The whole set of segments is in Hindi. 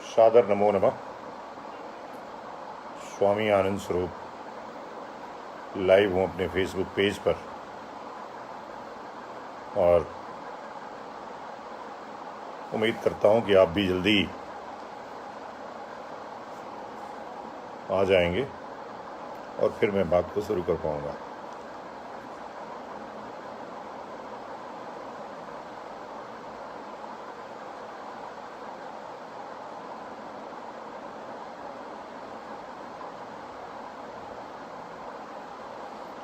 सादर नमो नमः। स्वामी आनंद स्वरूप लाइव हूँ अपने फेसबुक पेज पर और उम्मीद करता हूँ कि आप भी जल्दी आ जाएंगे और फिर मैं बात को शुरू कर पाऊँगा।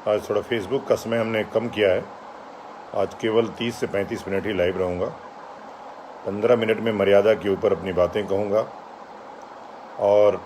आज थोड़ा फेसबुक का समय हमने कम किया है। आज केवल 30 से 35 मिनट ही लाइव रहूँगा। 15 मिनट में मर्यादा के ऊपर अपनी बातें कहूँगा और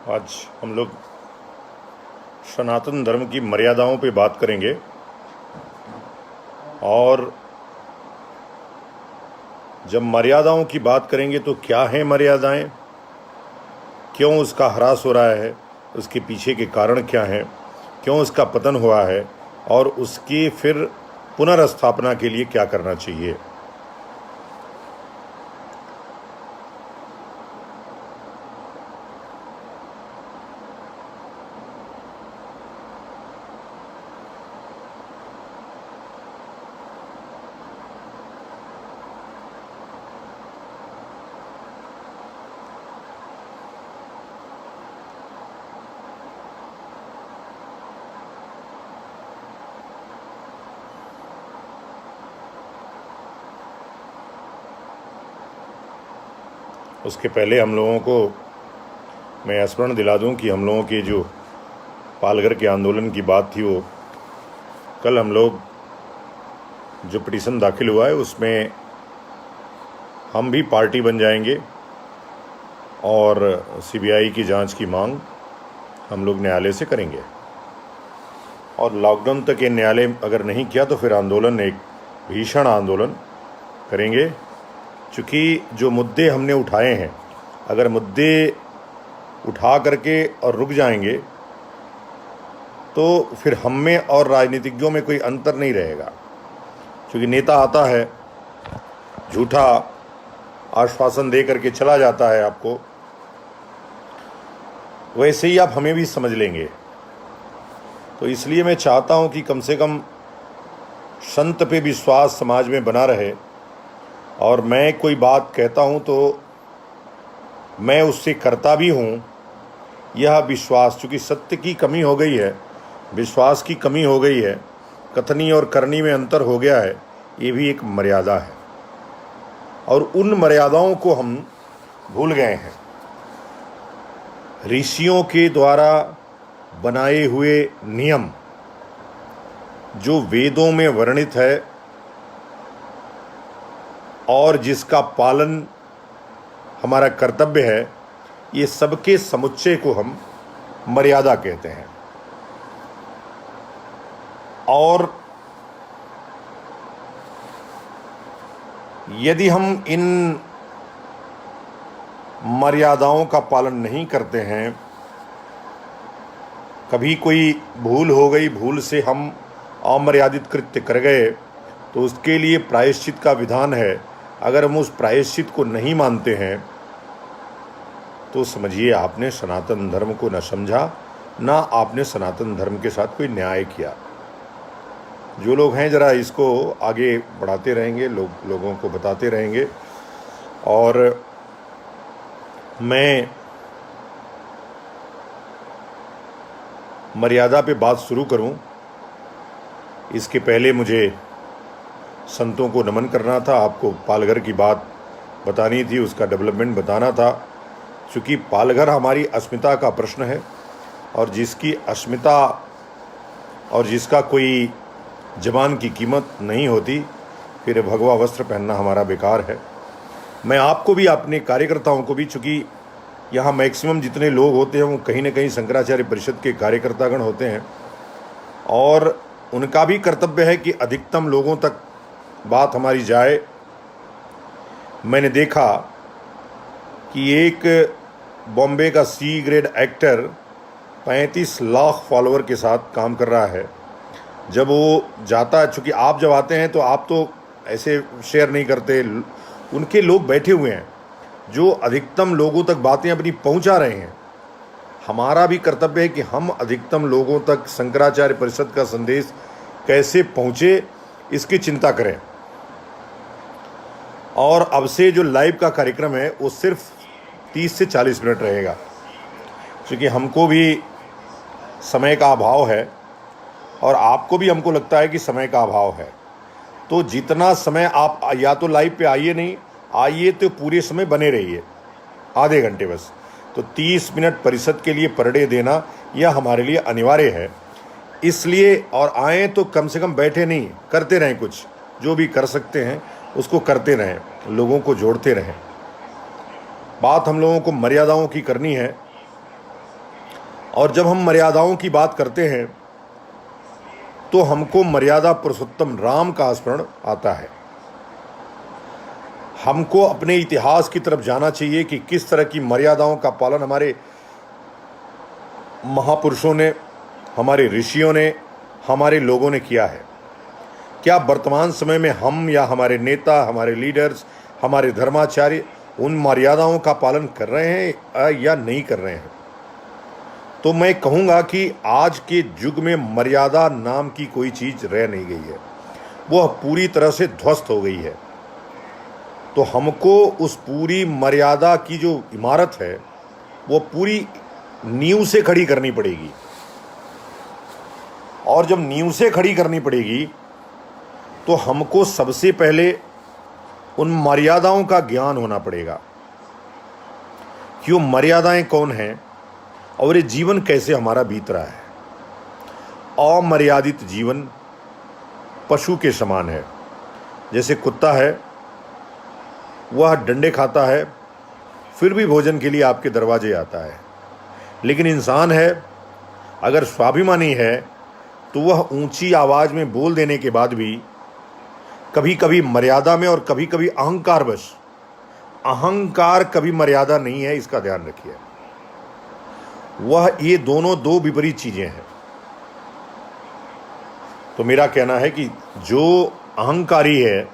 आज हम लोग सनातन धर्म की मर्यादाओं पे बात करेंगे और जब मर्यादाओं की बात करेंगे तो क्या हैं मर्यादाएं, क्यों उसका ह्रास हो रहा है, उसके पीछे के कारण क्या हैं, क्यों उसका पतन हुआ है और उसकी फिर पुनर्स्थापना के लिए क्या करना चाहिए। उसके पहले हम लोगों को मैं स्मरण दिला दूं कि हम लोगों के जो पालघर के आंदोलन की बात थी, वो कल हम लोग जो पिटीशन दाखिल हुआ है उसमें हम भी पार्टी बन जाएंगे और सीबीआई की जांच की मांग हम लोग न्यायालय से करेंगे और लॉकडाउन तक ये न्यायालय अगर नहीं किया तो फिर आंदोलन, एक भीषण आंदोलन करेंगे। चूँकि जो मुद्दे हमने उठाए हैं, अगर मुद्दे उठा करके और रुक जाएंगे तो फिर हम में और राजनीतिज्ञों में कोई अंतर नहीं रहेगा। क्योंकि नेता आता है, झूठा आश्वासन दे करके चला जाता है आपको, वैसे ही आप हमें भी समझ लेंगे। तो इसलिए मैं चाहता हूं कि कम से कम संत पे विश्वास समाज में बना रहे और मैं कोई बात कहता हूं तो मैं उससे करता भी हूं। यह विश्वास, चूँकि सत्य की कमी हो गई है, विश्वास की कमी हो गई है, कथनी और करनी में अंतर हो गया है, ये भी एक मर्यादा है और उन मर्यादाओं को हम भूल गए हैं। ऋषियों के द्वारा बनाए हुए नियम जो वेदों में वर्णित है और जिसका पालन हमारा कर्तव्य है, ये सबके समुच्चय को हम मर्यादा कहते हैं। और यदि हम इन मर्यादाओं का पालन नहीं करते हैं, कभी कोई भूल हो गई, भूल से हम अमर्यादित कृत्य कर गए, तो उसके लिए प्रायश्चित का विधान है अगर हम उस प्रायश्चित को नहीं मानते हैं तो समझिए आपने सनातन धर्म को न समझा, ना आपने सनातन धर्म के साथ कोई न्याय किया। जो लोग हैं ज़रा इसको आगे बढ़ाते रहेंगे, लोगों को बताते रहेंगे। और मैं मर्यादा पे बात शुरू करूं, इसके पहले मुझे संतों को नमन करना था, आपको पालघर की बात बतानी थी, उसका डेवलपमेंट बताना था। क्योंकि पालघर हमारी अस्मिता का प्रश्न है, और जिसकी अस्मिता और जिसका कोई जबान की कीमत नहीं होती, फिर भगवा वस्त्र पहनना हमारा बेकार है। मैं आपको भी, अपने कार्यकर्ताओं को भी, चूँकि यहाँ मैक्सिमम जितने लोग होते हैं वो कहीं ना कहीं शंकराचार्य परिषद के कार्यकर्तागण होते हैं, और उनका भी कर्तव्य है कि अधिकतम लोगों तक बात हमारी जाए। मैंने देखा कि एक बॉम्बे का C grade actor 35 lakh follower के साथ काम कर रहा है। जब वो जाता है, चूँकि आप जब आते हैं तो आप तो ऐसे शेयर नहीं करते, उनके लोग बैठे हुए हैं जो अधिकतम लोगों तक बातें अपनी पहुंचा रहे हैं। हमारा भी कर्तव्य है कि हम अधिकतम लोगों तक शंकराचार्य परिषद का संदेश कैसे पहुंचे, इसकी चिंता करें। और अब से जो लाइव का कार्यक्रम है वो सिर्फ 30 से 40 मिनट रहेगा, क्योंकि हमको भी समय का अभाव है और आपको भी, हमको लगता है कि समय का अभाव है। तो जितना समय आप या तो लाइव पे आइए, नहीं आइए तो पूरे समय बने रहिए, आधे घंटे बस। तो 30 मिनट परिषद के लिए पर डे देना यह हमारे लिए अनिवार्य है। इसलिए, और आए तो कम से कम बैठे नहीं, करते रहें, कुछ जो भी कर सकते हैं उसको करते रहें, लोगों को जोड़ते रहें। बात हम लोगों को मर्यादाओं की करनी है, और जब हम मर्यादाओं की बात करते हैं तो हमको मर्यादा पुरुषोत्तम राम का स्मरण आता है। हमको अपने इतिहास की तरफ जाना चाहिए कि किस तरह की मर्यादाओं का पालन हमारे महापुरुषों ने, हमारे ऋषियों ने, हमारे लोगों ने किया है। क्या वर्तमान समय में हम या हमारे नेता, हमारे लीडर्स, हमारे धर्माचार्य उन मर्यादाओं का पालन कर रहे हैं या नहीं कर रहे हैं? तो मैं कहूँगा कि आज के युग में मर्यादा नाम की कोई चीज़ रह नहीं गई है, वह पूरी तरह से ध्वस्त हो गई है। तो हमको उस पूरी मर्यादा की जो इमारत है वो पूरी नींव से खड़ी करनी पड़ेगी, और जब नींव से खड़ी करनी पड़ेगी तो हमको सबसे पहले उन मर्यादाओं का ज्ञान होना पड़ेगा कि वो मर्यादाएं कौन हैं और ये जीवन कैसे हमारा बीत रहा है। अमर्यादित जीवन पशु के समान है। जैसे कुत्ता है, वह डंडे खाता है फिर भी भोजन के लिए आपके दरवाजे आता है, लेकिन इंसान है, अगर स्वाभिमानी है तो वह ऊंची आवाज़ में बोल देने के बाद भी कभी कभी मर्यादा में और कभी कभी अहंकारवश, अहंकार कभी मर्यादा नहीं है, इसका ध्यान रखिए। वह, ये दोनों दो विपरीत चीज़ें हैं। तो मेरा कहना है कि जो अहंकारी है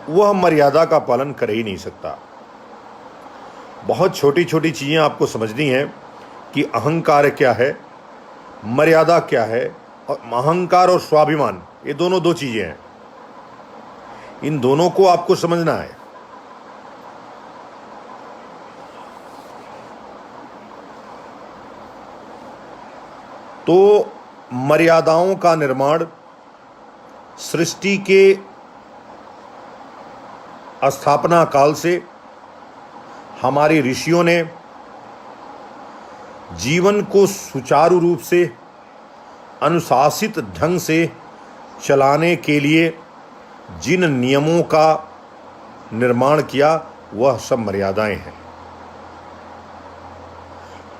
वह मर्यादा का पालन कर ही नहीं सकता। बहुत छोटी छोटी चीज़ें आपको समझनी है कि अहंकार क्या है, मर्यादा क्या है, और अहंकार और स्वाभिमान ये दोनों दो चीज़ें हैं। इन दोनों को आपको समझना है। तो मर्यादाओं का निर्माण सृष्टि के स्थापना काल से हमारे ऋषियों ने जीवन को सुचारू रूप से, अनुशासित ढंग से चलाने के लिए जिन नियमों का निर्माण किया वह सब मर्यादाएं हैं।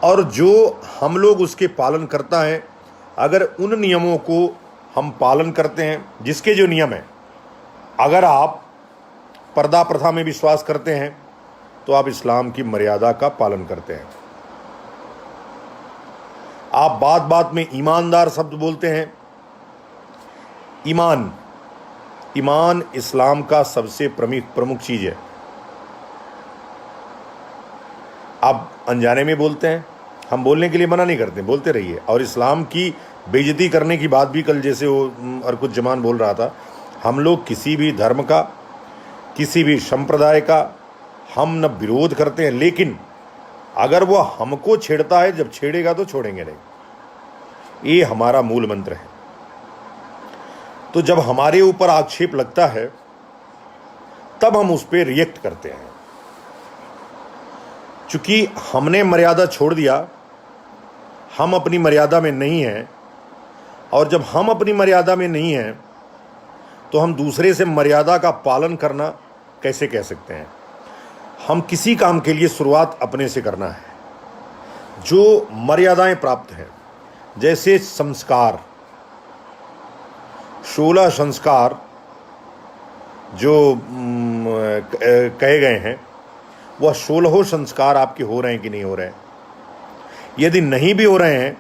और जो हम लोग उसके पालन करता है, अगर उन नियमों को हम पालन करते हैं, जिसके जो नियम हैं, अगर आप पर्दा प्रथा में विश्वास करते हैं तो आप इस्लाम की मर्यादा का पालन करते हैं। आप बात बात में ईमानदार शब्द बोलते हैं। ईमान ईमान इस्लाम का सबसे प्रमुख चीज़ है। आप अनजाने में बोलते हैं, हम बोलने के लिए मना नहीं करते, बोलते रहिए। और इस्लाम की बेइज्जती करने की बात भी कल जैसे वो अरकुज्जमान बोल रहा था, हम लोग किसी भी धर्म का, किसी भी संप्रदाय का हम न विरोध करते हैं, लेकिन अगर वो हमको छेड़ता है, जब छेड़ेगा तो छोड़ेंगे नहीं। ये हमारा मूल मंत्र है। तो जब हमारे ऊपर आक्षेप लगता है तब हम उस पर रिएक्ट करते हैं। चूंकि हमने मर्यादा छोड़ दिया, हम अपनी मर्यादा में नहीं हैं, और जब हम अपनी मर्यादा में नहीं हैं तो हम दूसरे से मर्यादा का पालन करना कैसे कह सकते हैं। हम किसी काम के लिए शुरुआत अपने से करना है। जो मर्यादाएं प्राप्त हैं, जैसे संस्कार, 16 संस्कार जो कहे गए हैं, वह 16 संस्कार आपके हो रहे हैं कि नहीं हो रहे हैं। यदि नहीं भी हो रहे हैं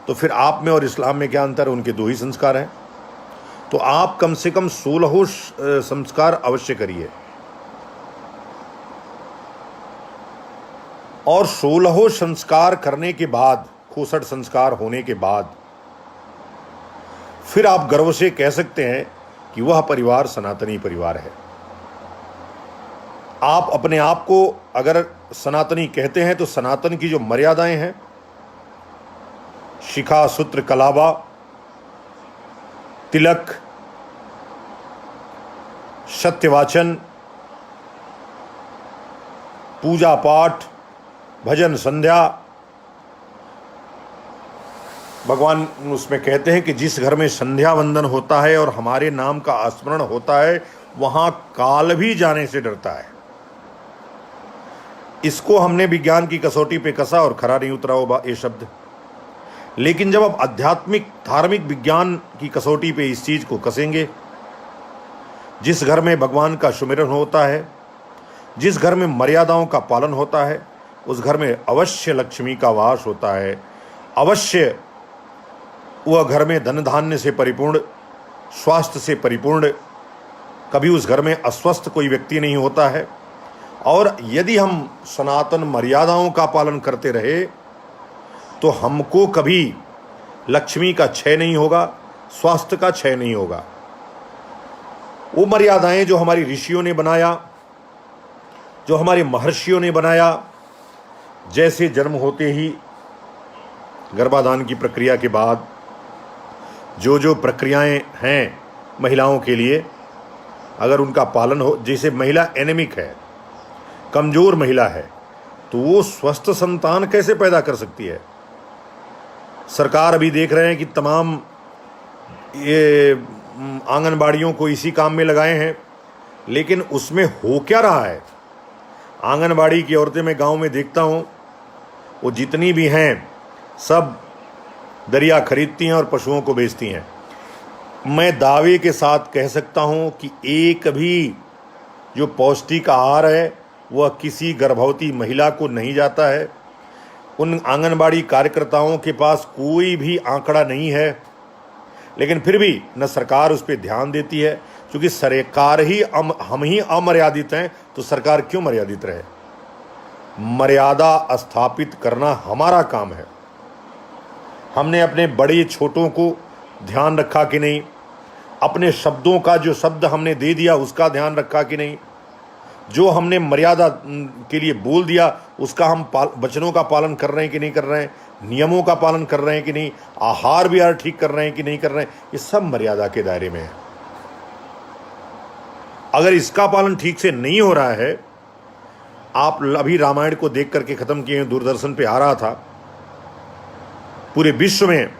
तो फिर आप में और इस्लाम में क्या अंतर है? उनके 2 ही संस्कार हैं। तो आप कम से कम 16 संस्कार अवश्य करिए। और 16 संस्कार करने के बाद, 61 संस्कार होने के बाद, फिर आप गर्व से कह सकते हैं कि वह परिवार सनातनी परिवार है। आप अपने आप को अगर सनातनी कहते हैं तो सनातन की जो मर्यादाएं हैं, शिखा, सूत्र, कलावा, तिलक, सत्यवाचन, पूजा पाठ, भजन संध्या, भगवान उसमें कहते हैं कि जिस घर में संध्या वंदन होता है और हमारे नाम का स्मरण होता है, वहां काल भी जाने से डरता है। इसको हमने विज्ञान की कसौटी पे कसा और खरा नहीं उतरा वो ये शब्द। लेकिन जब आप आध्यात्मिक धार्मिक विज्ञान की कसौटी पे इस चीज को कसेंगे, जिस घर में भगवान का सुमिरन होता है, जिस घर में मर्यादाओं का पालन होता है, उस घर में अवश्य लक्ष्मी का वास होता है। अवश्य वह घर में धन धान्य से परिपूर्ण, स्वास्थ्य से परिपूर्ण, कभी उस घर में अस्वस्थ कोई व्यक्ति नहीं होता है। और यदि हम सनातन मर्यादाओं का पालन करते रहे तो हमको कभी लक्ष्मी का क्षय नहीं होगा, स्वास्थ्य का क्षय नहीं होगा। वो मर्यादाएं जो हमारी ऋषियों ने बनाया, जो हमारे महर्षियों ने बनाया, जैसे जन्म होते ही गर्भाधान की प्रक्रिया के बाद जो जो प्रक्रियाएं हैं महिलाओं के लिए, अगर उनका पालन हो, जैसे महिला एनेमिक है, कमज़ोर महिला है, तो वो स्वस्थ संतान कैसे पैदा कर सकती है। सरकार अभी देख रहे हैं कि तमाम ये आंगनबाड़ियों को इसी काम में लगाए हैं, लेकिन उसमें हो क्या रहा है। आंगनबाड़ी की औरतें मैं गांव में देखता हूं, वो जितनी भी हैं सब दरिया खरीदती हैं और पशुओं को बेचती हैं। मैं दावे के साथ कह सकता हूं कि एक भी जो पौष्टिक आहार है वह किसी गर्भवती महिला को नहीं जाता है। उन आंगनबाड़ी कार्यकर्ताओं के पास कोई भी आंकड़ा नहीं है, लेकिन फिर भी न सरकार उस पर ध्यान देती है। क्योंकि सरकार ही हम ही अमर्यादित हैं, तो सरकार क्यों मर्यादित रहे। मर्यादा स्थापित करना हमारा काम है। हमने अपने बड़े छोटों को ध्यान रखा कि नहीं, अपने शब्दों का जो शब्द हमने दे दिया उसका ध्यान रखा कि नहीं, जो हमने मर्यादा के लिए बोल दिया उसका हम वचनों का पालन कर रहे हैं कि नहीं कर रहे हैं, नियमों का पालन कर रहे हैं कि नहीं, आहार विहार ठीक कर रहे हैं कि नहीं कर रहे हैं, ये सब मर्यादा के दायरे में है। अगर इसका पालन ठीक से नहीं हो रहा है, आप अभी रामायण को देख करके खत्म किए, दूरदर्शन पे आ रहा था, पूरे विश्व में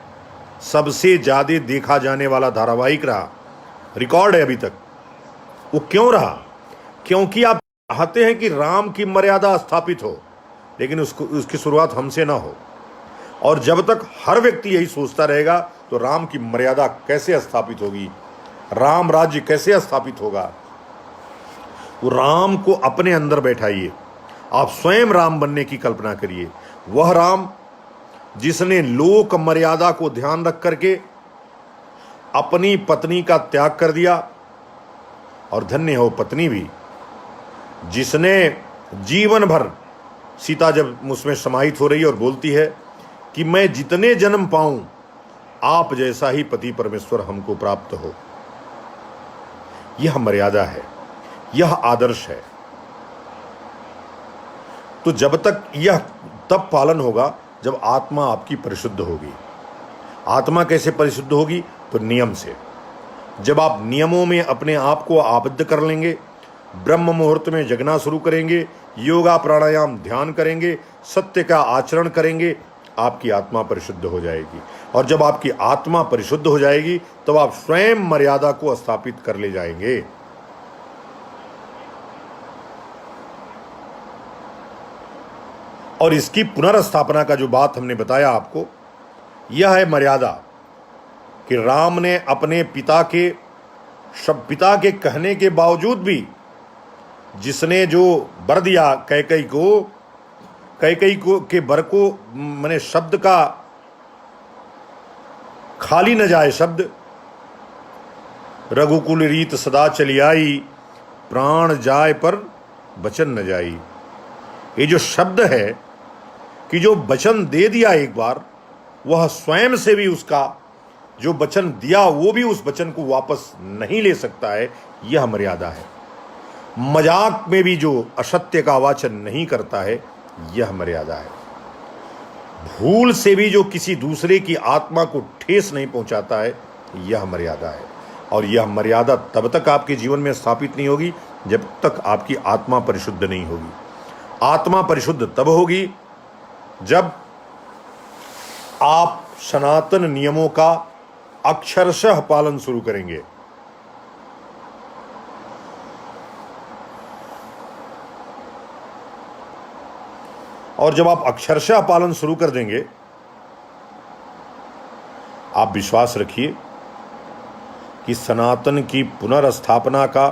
सबसे ज्यादा देखा जाने वाला धारावाहिक रहा, रिकॉर्ड है अभी तक। वो क्यों रहा? क्योंकि आप चाहते हैं कि राम की मर्यादा स्थापित हो, लेकिन उसकी शुरुआत हमसे ना हो। और जब तक हर व्यक्ति यही सोचता रहेगा तो राम की मर्यादा कैसे स्थापित होगी, राम राज्य कैसे स्थापित होगा। वो राम को अपने अंदर बैठाइए, आप स्वयं राम बनने की कल्पना करिए। वह राम जिसने लोक मर्यादा को ध्यान रख करके अपनी पत्नी का त्याग कर दिया, और धन्य है वो पत्नी भी जिसने जीवन भर, सीता जब उसमें समाहित हो रही है और बोलती है कि मैं जितने जन्म पाऊं आप जैसा ही पति परमेश्वर हमको प्राप्त हो। यह मर्यादा है, यह आदर्श है। तो जब तक यह तब पालन होगा जब आत्मा आपकी परिशुद्ध होगी। आत्मा कैसे परिशुद्ध होगी? तो नियम से। जब आप नियमों में अपने आप को आबद्ध कर लेंगे, ब्रह्म मुहूर्त में जगना शुरू करेंगे, योगा प्राणायाम ध्यान करेंगे, सत्य का आचरण करेंगे, आपकी आत्मा परिशुद्ध हो जाएगी। और जब आपकी आत्मा परिशुद्ध हो जाएगी तब आप स्वयं मर्यादा को स्थापित कर ले जाएंगे। और इसकी पुनर्स्थापना का जो बात हमने बताया आपको, यह है मर्यादा कि राम ने अपने पिता के कहने के बावजूद भी, जिसने जो वर दिया कैकेयी को के वर को, माने शब्द का खाली न जाए शब्द, रघुकुल रीत सदा चली आई, प्राण जाए पर वचन न जाई। ये जो शब्द है कि जो वचन दे दिया एक बार, वह स्वयं से भी उसका जो वचन दिया वो भी उस वचन को वापस नहीं ले सकता है। यह मर्यादा है। मजाक में भी जो असत्य का वाचन नहीं करता है, यह मर्यादा है। भूल से भी जो किसी दूसरे की आत्मा को ठेस नहीं पहुंचाता है, यह मर्यादा है। और यह मर्यादा तब तक आपके जीवन में स्थापित नहीं होगी जब तक आपकी आत्मा परिशुद्ध नहीं होगी। आत्मा परिशुद्ध तब होगी जब आप सनातन नियमों का अक्षरशः पालन शुरू करेंगे। और जब आप अक्षरशः पालन शुरू कर देंगे, आप विश्वास रखिए कि सनातन की पुनर्स्थापना का,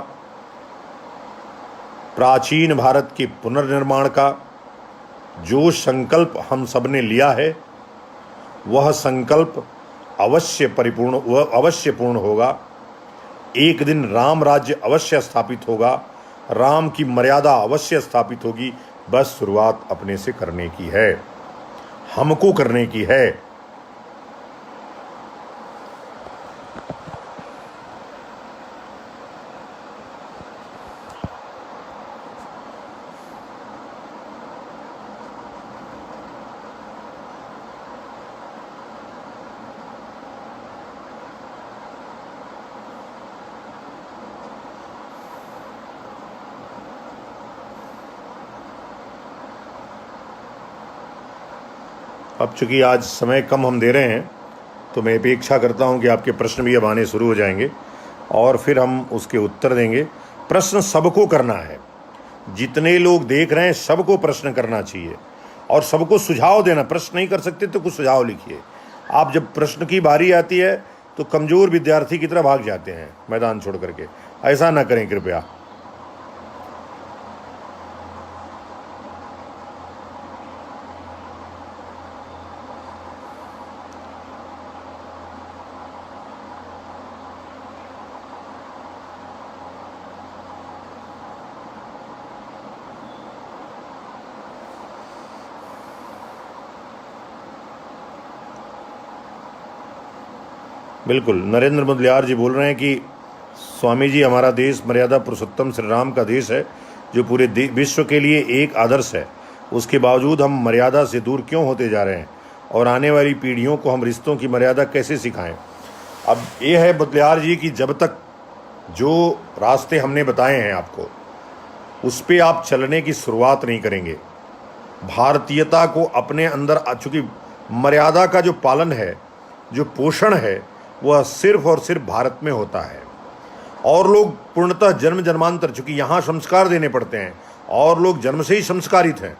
प्राचीन भारत के पुनर्निर्माण का जो संकल्प हम सब ने लिया है, वह संकल्प अवश्य पूर्ण होगा। एक दिन राम राज्य अवश्य स्थापित होगा, राम की मर्यादा अवश्य स्थापित होगी। बस शुरुआत अपने से करने की है, हमको करने की है। अब चूंकि आज समय कम हम दे रहे हैं, तो मैं अपेक्षा करता हूं कि आपके प्रश्न भी अब आने शुरू हो जाएंगे और फिर हम उसके उत्तर देंगे। प्रश्न सबको करना है, जितने लोग देख रहे हैं सबको प्रश्न करना चाहिए और सबको सुझाव देना। प्रश्न नहीं कर सकते तो कुछ सुझाव लिखिए। आप जब प्रश्न की बारी आती है तो कमज़ोर विद्यार्थी की तरह भाग जाते हैं मैदान छोड़ करके। ऐसा ना करें कृपया। बिल्कुल, नरेंद्र मुदलियार जी बोल रहे हैं कि स्वामी जी, हमारा देश मर्यादा पुरुषोत्तम श्री राम का देश है जो पूरे विश्व के लिए एक आदर्श है। उसके बावजूद हम मर्यादा से दूर क्यों होते जा रहे हैं और आने वाली पीढ़ियों को हम रिश्तों की मर्यादा कैसे सिखाएं? अब ये है मुदलियार जी कि जब तक जो रास्ते हमने बताए हैं आपको, उस पर आप चलने की शुरुआत नहीं करेंगे, भारतीयता को अपने अंदर, चूँकि मर्यादा का जो पालन है, जो पोषण है, वह सिर्फ और सिर्फ भारत में होता है। और लोग पूर्णतः जन्म जन्मांतर, चूँकि यहाँ संस्कार देने पड़ते हैं और लोग जन्म से ही संस्कारित हैं।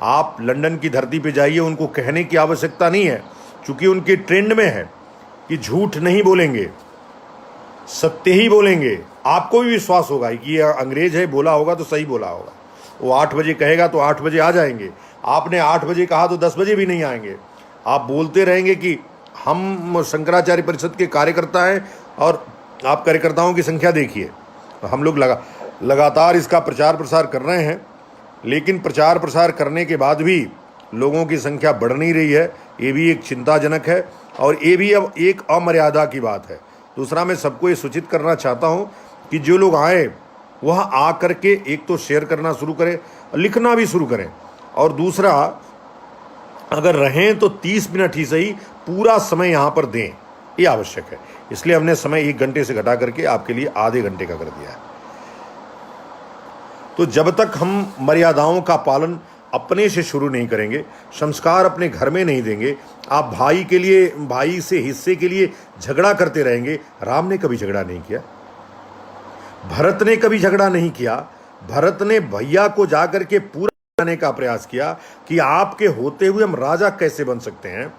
आप लंदन की धरती पे जाइए, उनको कहने की आवश्यकता नहीं है, चूँकि उनके ट्रेंड में है कि झूठ नहीं बोलेंगे, सत्य ही बोलेंगे। आपको भी विश्वास होगा कि यह अंग्रेज है, बोला होगा तो सही बोला होगा। वो 8 बजे कहेगा तो 8 बजे आ जाएंगे। आपने 8 बजे कहा तो 10 बजे भी नहीं आएंगे। आप बोलते रहेंगे कि हम शंकराचार्य परिषद के कार्यकर्ता हैं और आप कार्यकर्ताओं की संख्या देखिए, हम लोग लगातार इसका प्रचार प्रसार कर रहे हैं, लेकिन प्रचार प्रसार करने के बाद भी लोगों की संख्या बढ़ नहीं रही है। ये भी एक चिंताजनक है और ये भी अब एक अमर्यादा की बात है। दूसरा, मैं सबको ये सूचित करना चाहता हूँ कि जो लोग आए वह आ करके एक तो शेयर करना शुरू करें, लिखना भी शुरू करें, और दूसरा अगर रहें तो 30 मिनट ही सही पूरा समय यहाँ पर दें, ये आवश्यक है। इसलिए हमने समय 1 घंटे से घटा करके आपके लिए आधे घंटे का कर दिया है। तो जब तक हम मर्यादाओं का पालन अपने से शुरू नहीं करेंगे, संस्कार अपने घर में नहीं देंगे, आप भाई से हिस्से के लिए झगड़ा करते रहेंगे। राम ने कभी झगड़ा नहीं किया, भरत ने कभी झगड़ा नहीं किया। भरत ने भैया को जाकर के पूरा बनाने का प्रयास किया कि आपके होते हुए हम राजा कैसे बन सकते हैं।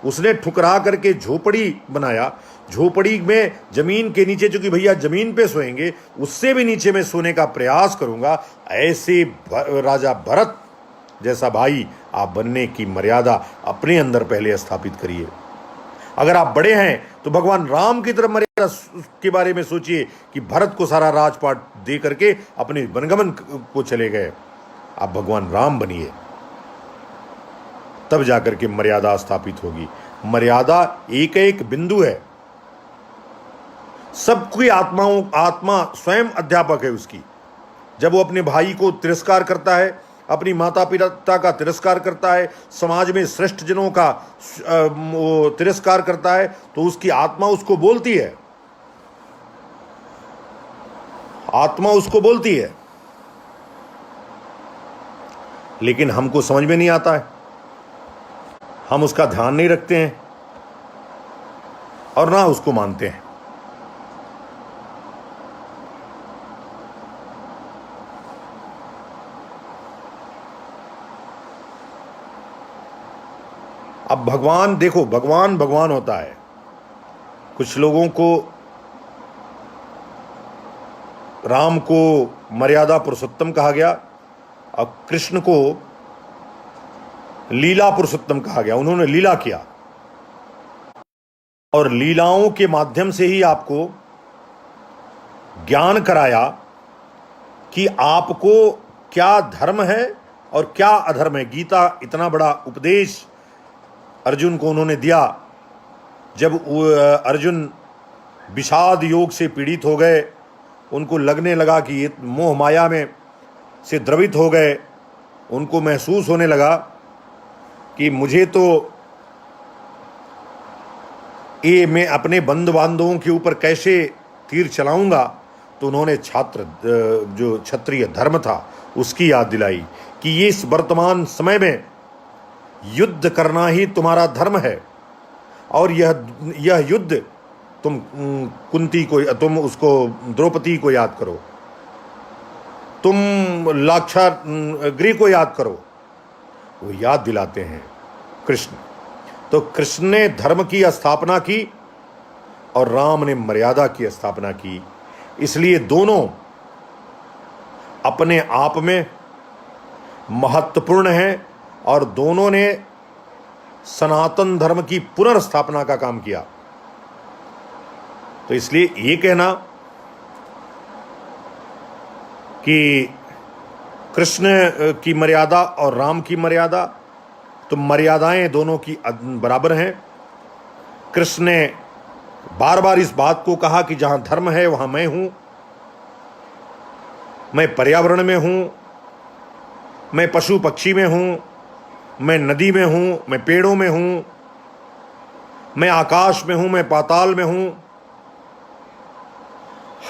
उसने ठुकरा करके झोपड़ी बनाया, झोपड़ी में जमीन के नीचे, जो कि भैया जमीन पे सोएंगे, उससे भी नीचे में सोने का प्रयास करूंगा। ऐसे राजा भरत जैसा भाई आप बनने की मर्यादा अपने अंदर पहले स्थापित करिए। अगर आप बड़े हैं तो भगवान राम की तरफ मर्यादा के बारे में सोचिए कि भरत को सारा राजपाट दे करके अपने वनगमन को चले गए। आप भगवान राम बनिए, तब जाकर के मर्यादा स्थापित होगी। मर्यादा एक एक बिंदु है। सबकी आत्मा स्वयं अध्यापक है उसकी। जब वो अपने भाई को तिरस्कार करता है, अपनी माता पिता का तिरस्कार करता है, समाज में श्रेष्ठ जनों का वो तिरस्कार करता है, तो उसकी आत्मा उसको बोलती है, आत्मा उसको बोलती है। लेकिन हमको समझ में नहीं आता है, हम उसका ध्यान नहीं रखते हैं और ना उसको मानते हैं। अब भगवान देखो, भगवान होता है। कुछ लोगों को, राम को मर्यादा पुरुषोत्तम कहा गया और कृष्ण को लीला पुरुषोत्तम कहा गया। उन्होंने लीला किया और लीलाओं के माध्यम से ही आपको ज्ञान कराया कि आपको क्या धर्म है और क्या अधर्म है। गीता इतना बड़ा उपदेश अर्जुन को उन्होंने दिया। जब अर्जुन विषाद योग से पीड़ित हो गए, उनको लगने लगा कि ये मोह माया में से द्रवित हो गए, उनको महसूस होने लगा कि मुझे तो ये मैं अपने बंधु बांधवों के ऊपर कैसे तीर चलाऊंगा। तो उन्होंने जो क्षत्रिय धर्म था उसकी याद दिलाई कि ये इस वर्तमान समय में युद्ध करना ही तुम्हारा धर्म है, और यह युद्ध तुम कुंती को, तुम उसको द्रौपदी को याद करो, तुम लाक्षागृह को याद करो। वो याद दिलाते हैं कृष्ण। तो कृष्ण ने धर्म की स्थापना की और राम ने मर्यादा की स्थापना की। इसलिए दोनों अपने आप में महत्वपूर्ण हैं और दोनों ने सनातन धर्म की पुनर्स्थापना का काम किया। तो इसलिए ये कहना कि कृष्ण की मर्यादा और राम की मर्यादा, तो मर्यादाएं दोनों की बराबर हैं। कृष्ण ने बार बार इस बात को कहा कि जहां धर्म है वहां मैं हूं, मैं पर्यावरण में हूं, मैं पशु पक्षी में हूं, मैं नदी में हूं, मैं पेड़ों में हूं, मैं आकाश में हूं, मैं पाताल में हूं,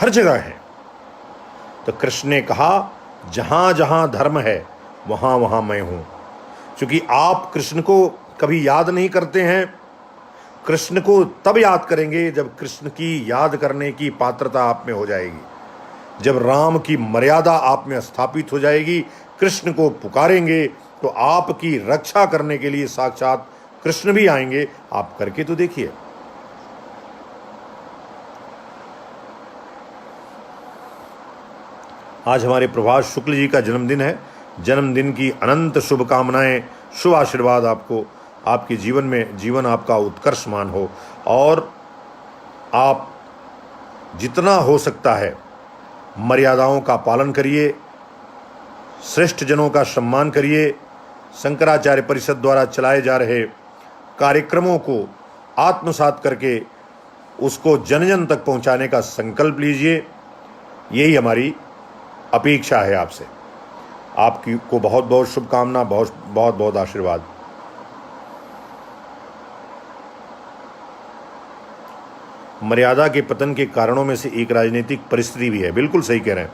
हर जगह है। तो कृष्ण ने कहा जहां जहां धर्म है वहां वहां मैं हूं। क्योंकि आप कृष्ण को कभी याद नहीं करते हैं, कृष्ण को तब याद करेंगे जब कृष्ण की याद करने की पात्रता आप में हो जाएगी, जब राम की मर्यादा आप में स्थापित हो जाएगी। कृष्ण को पुकारेंगे तो आपकी रक्षा करने के लिए साक्षात कृष्ण भी आएंगे। आप करके तो देखिए। आज हमारे प्रभास शुक्ल जी का जन्मदिन है। जन्मदिन की अनंत शुभकामनाएं, शुभ आशीर्वाद आपको, आपके जीवन में जीवन आपका उत्कर्षमान हो और आप जितना हो सकता है मर्यादाओं का पालन करिए, श्रेष्ठ जनों का सम्मान करिए, शंकराचार्य परिषद द्वारा चलाए जा रहे कार्यक्रमों को आत्मसात करके उसको जन जन तक पहुंचाने का संकल्प लीजिए। यही हमारी अपेक्षा है आपसे। आपकी को बहुत बहुत शुभकामना, बहुत बहुत बहुत आशीर्वाद। मर्यादा के पतन के कारणों में से एक राजनीतिक परिस्थिति भी है। बिल्कुल सही कह रहे हैं।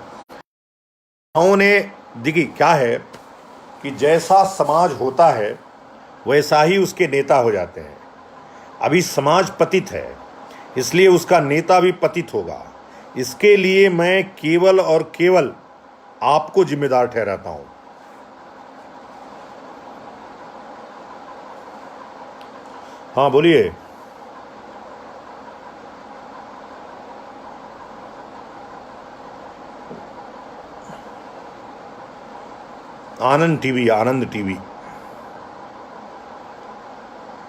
ने देखिए क्या है कि जैसा समाज होता है वैसा ही उसके नेता हो जाते हैं। अभी समाज पतित है, इसलिए उसका नेता भी पतित होगा। इसके लिए मैं केवल और केवल आपको जिम्मेदार ठहराता हूं। हाँ बोलिए। आनंद टीवी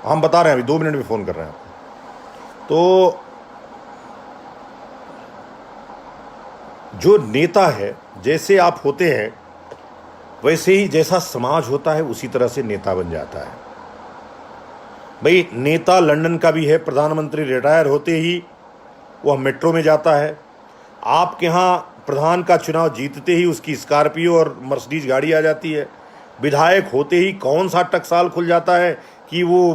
हम बता रहे हैं, अभी 2 मिनट में फ़ोन कर रहे हैं आपको। तो जो नेता है, जैसे आप होते हैं वैसे ही जैसा समाज होता है उसी तरह से नेता बन जाता है। भाई नेता लंदन का भी है, प्रधानमंत्री रिटायर होते ही वह मेट्रो में जाता है। आपके यहाँ प्रधान का चुनाव जीतते ही उसकी स्कॉर्पियो और मर्सिडीज गाड़ी आ जाती है। विधायक होते ही कौन सा टकसाल खुल जाता है कि वो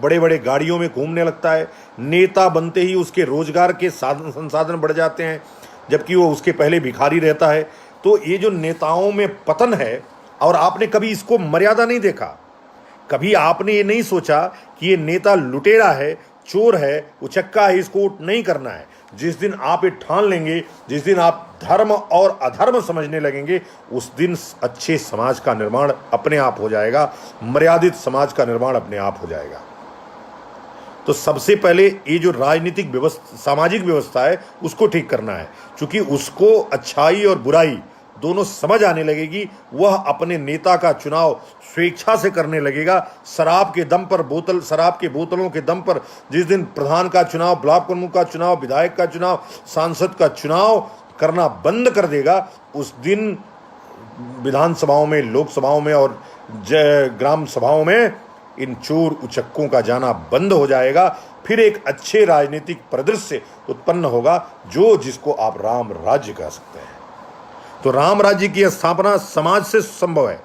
बड़े बड़े गाड़ियों में घूमने लगता है। नेता बनते ही उसके रोजगार के साधन संसाधन बढ़ जाते हैं, जबकि वो उसके पहले भिखारी रहता है। तो ये जो नेताओं में पतन है, और आपने कभी इसको मर्यादा नहीं देखा, कभी आपने ये नहीं सोचा कि ये नेता लुटेरा है, चोर है, उचक्का है, इसको नहीं करना है। जिस दिन आप ये ठान लेंगे, जिस दिन आप धर्म और अधर्म समझने लगेंगे, उस दिन अच्छे समाज का निर्माण अपने आप हो जाएगा, मर्यादित समाज का निर्माण अपने आप हो जाएगा। तो सबसे पहले ये जो राजनीतिक व्यवस्था, सामाजिक व्यवस्था है, उसको ठीक करना है। क्योंकि उसको अच्छाई और बुराई दोनों समझ आने लगेगी, वह अपने नेता का चुनाव स्वेच्छा से करने लगेगा। शराब के दम पर शराब के बोतलों के दम पर जिस दिन प्रधान का चुनाव, ब्लॉक प्रमुख का चुनाव, विधायक का चुनाव, सांसद का चुनाव करना बंद कर देगा, उस दिन विधानसभाओं में, लोकसभाओं में और ग्राम सभाओं में इन चोर उचक्कों का जाना बंद हो जाएगा। फिर एक अच्छे राजनीतिक परिदृश्य उत्पन्न होगा, जिसको आप राम राज्य कह सकते हैं। तो राम राज्य की स्थापना समाज से संभव है।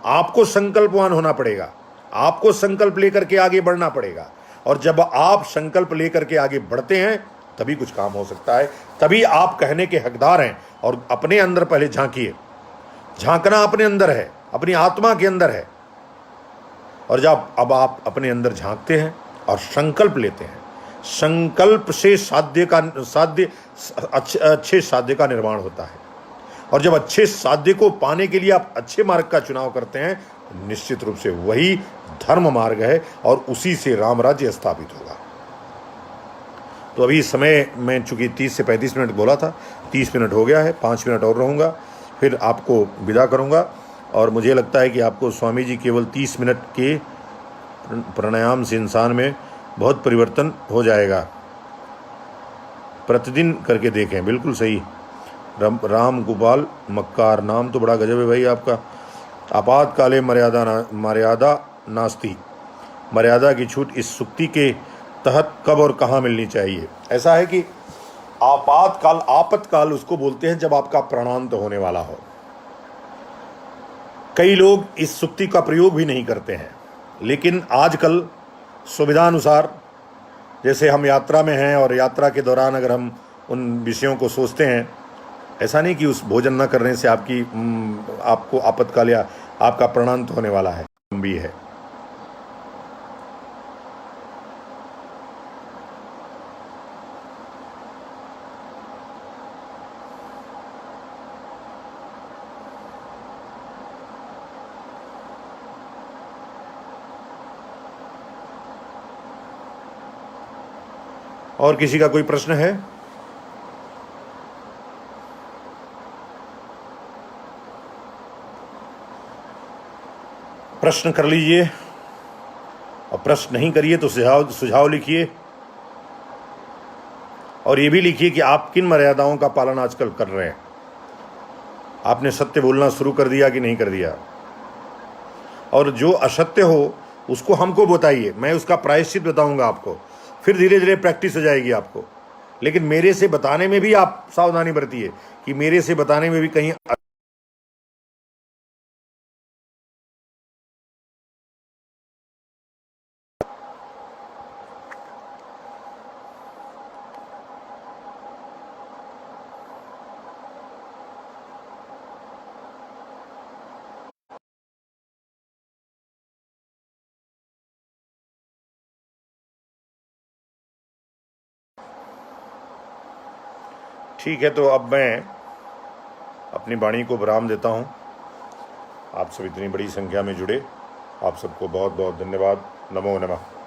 आपको संकल्पवान होना पड़ेगा, आपको संकल्प लेकर के आगे बढ़ना पड़ेगा। और जब आप संकल्प लेकर के आगे बढ़ते हैं तभी कुछ काम हो सकता है, तभी आप कहने के हकदार हैं। और अपने अंदर पहले झांकिए, झांकना अपने अंदर है, अपनी आत्मा के अंदर है। और जब अब आप अपने अंदर झांकते हैं और संकल्प लेते हैं, संकल्प से अच्छे साध्य का निर्माण होता है। और जब अच्छे साध्य को पाने के लिए आप अच्छे मार्ग का चुनाव करते हैं, निश्चित रूप से वही धर्म मार्ग है और उसी से राम राज्य स्थापित होगा। तो अभी समय मैं चूंकि 30 से 35 मिनट बोला था, 30 मिनट हो गया है, 5 मिनट और रहूँगा, फिर आपको विदा करूँगा। और मुझे लगता है कि आपको स्वामी जी केवल 30 मिनट के प्राणायाम से इंसान में बहुत परिवर्तन हो जाएगा। प्रतिदिन करके देखें। बिल्कुल सही। राम गोपाल मक्कार, नाम तो बड़ा गजब है भाई आपका। आपातकाले मर्यादा नास्ति, मर्यादा की छूट इस सुक्ति के तहत कब और कहाँ मिलनी चाहिए। ऐसा है कि आपत्काल उसको बोलते हैं जब आपका प्राणांत होने वाला हो। कई लोग इस सुक्ति का प्रयोग भी नहीं करते हैं, लेकिन आजकल सुविधानुसार, जैसे हम यात्रा में हैं और यात्रा के दौरान अगर हम उन विषयों को सोचते हैं, ऐसा नहीं कि उस भोजन न करने से आपको आपातकाल या आपका प्राणांत होने वाला है, भी है। और किसी का कोई प्रश्न है? प्रश्न कर लीजिए, और प्रश्न नहीं करिए तो सुझाव लिखिए और ये भी लिखिए कि आप किन मर्यादाओं का पालन आजकल कर रहे हैं। आपने सत्य बोलना शुरू कर दिया कि नहीं कर दिया, और जो असत्य हो उसको हमको बताइए, मैं उसका प्रायश्चित बताऊंगा आपको, फिर धीरे धीरे प्रैक्टिस हो जाएगी आपको। लेकिन मेरे से बताने में भी आप सावधानी बरतिए कि मेरे से बताने में भी कहीं ठीक है। तो अब मैं अपनी वाणी को विराम देता हूं। आप सब इतनी बड़ी संख्या में जुड़े, आप सबको बहुत बहुत धन्यवाद। नमो नमः।